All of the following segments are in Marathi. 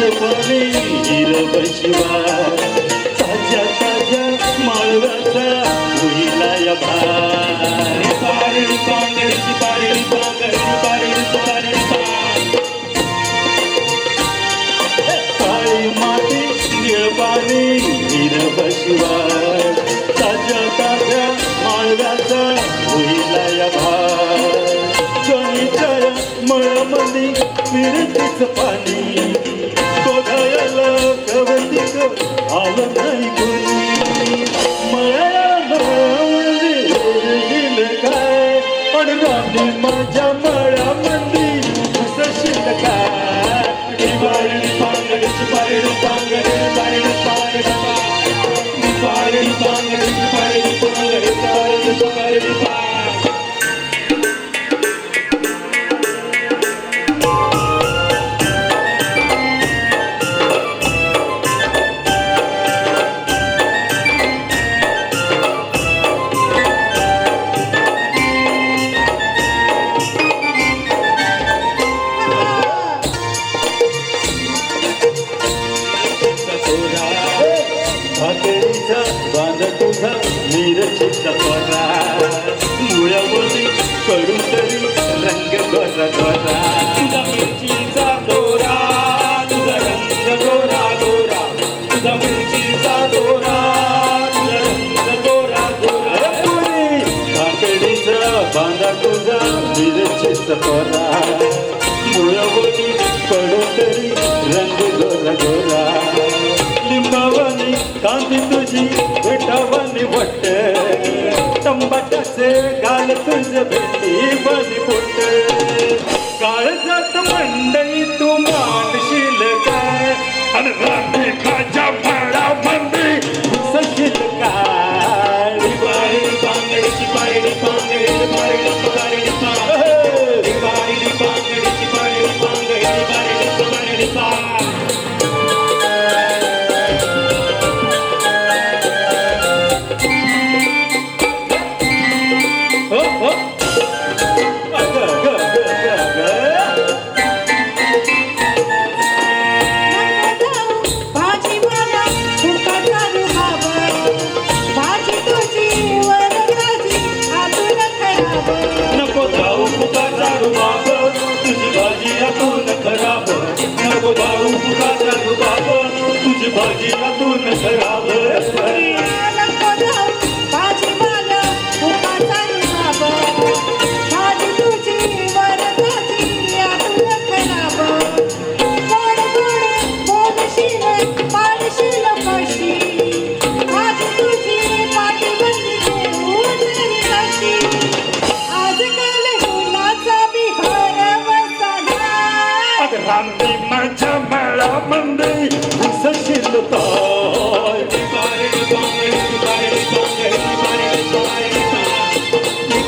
पाणी हिरव शिवार ताज्या ताज्या माळव्याचा होईला या भार पारडी पांगडीची पारडी पांगडी पारडी पारडी काळी माती निळ पाणी हिरव शिवार ताज्या ताज्या माळव्याचा होईला या भार गणिच्या मळमणी फिरतीच पाणी बघायला कवतिक आलं नाही कुणी मळ्यामध्ये काय पण राणी माझ्या मळ्यामध्ये सशील काय पारडी पांगडीची पारडी पांगडी पारडी पारडी पारडी पांगडीची पारडी पांगडी पारडी पारडी भाकरीचा बांध तुझा मिरचीचा परा मुळामध्ये कडून तरी रंग गोरा गोरा तुझा मिरचीचा दोरा तुझा रंग गोरा गोरा तुझा मिरचीचा दोरा तुझा रंग गोरा गोरा भाकरीचा बांधा तुझा मिरचीचा परा मुळामध्ये कडून तरी रंग गोरा गोरा लिंबावानी कांदी तुझी भेटावानी वट तंबाटाचे गाल तुझ भेटी बनी पोट काळजात मंडई तू मांडशील काय आणि रात्री माझ्या भाडा मंदी सशील काय पारडी पांगडीची पारडी पांगडी पारडी पारडी पारडी पांगडीची पारडी पांगडी पारडी पारडी हो हो अग ग ग ग भाजी मला फुकाचा रुबाब भाजी तुझी वर भाजी आतून खराब नको जाऊ फुकाचा रुबाब तुझी भाजी आतून खराब नको जाऊ फुकाचा रुबाब तुझी भाजी आतून खराब नको जाऊ भाजी मला फुकाचा रुबाब भाजी तुझी वर भाजी आतून खराब गोड गोड बोलशील पाडशील कशी भाजी तुझी पाठी बंदी घेऊन तरी कशी आजकाल गुणाचा बिहार बसला अग रामनी माझ्या मळामध्ये घुसशील ताय पारडी पांगडीची पारडी पांगडी पारडी पारडी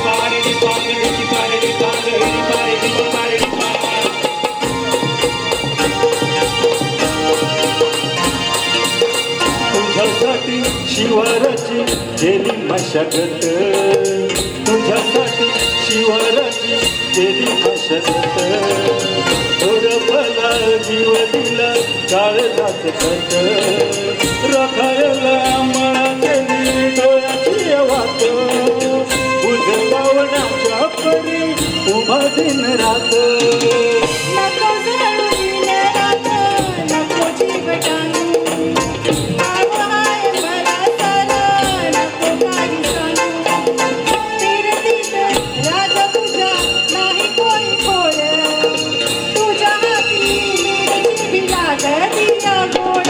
पारडी पांगडीची पारडी पांगडी पारडी पारडी तुझ्यासाठी शिवाराची केली मशागत तुझ्यासाठी शिवाराची केली मशागत थोडं भला जीव दिला काळजात खत रखायला मळा केली डोळ्याची वाट उजळावण्याच्या परी उभा दिन रात नको जळून रात नको जीव टांगू आवाय मला सारा नको काही सांगू फिरतीत राजा तुझा नाही कोणी खोड तुझ्या हाती मिरची भिलात दिया गोड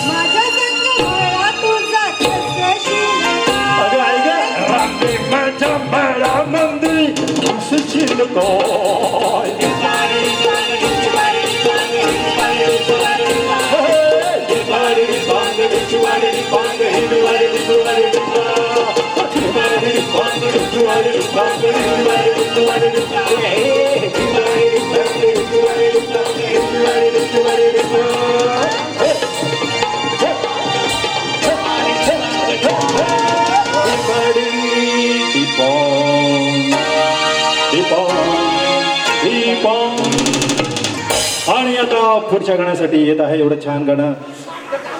माझ्या संग मला तुझा कसशील अगं ऐक रात्री माझ्या मळामध्ये घुसशील काय Pardi पांगडीची Pardi Pangdi Pardi Pardi पांगडीची Pardi Pangdi Pardi Pardi Pardi पांगडीची Pardi Pangdi Pardi Dipong, dipong, dipong. आणि आता पुढच्या गाण्यासाठी येत आहे एवढं छान गाणं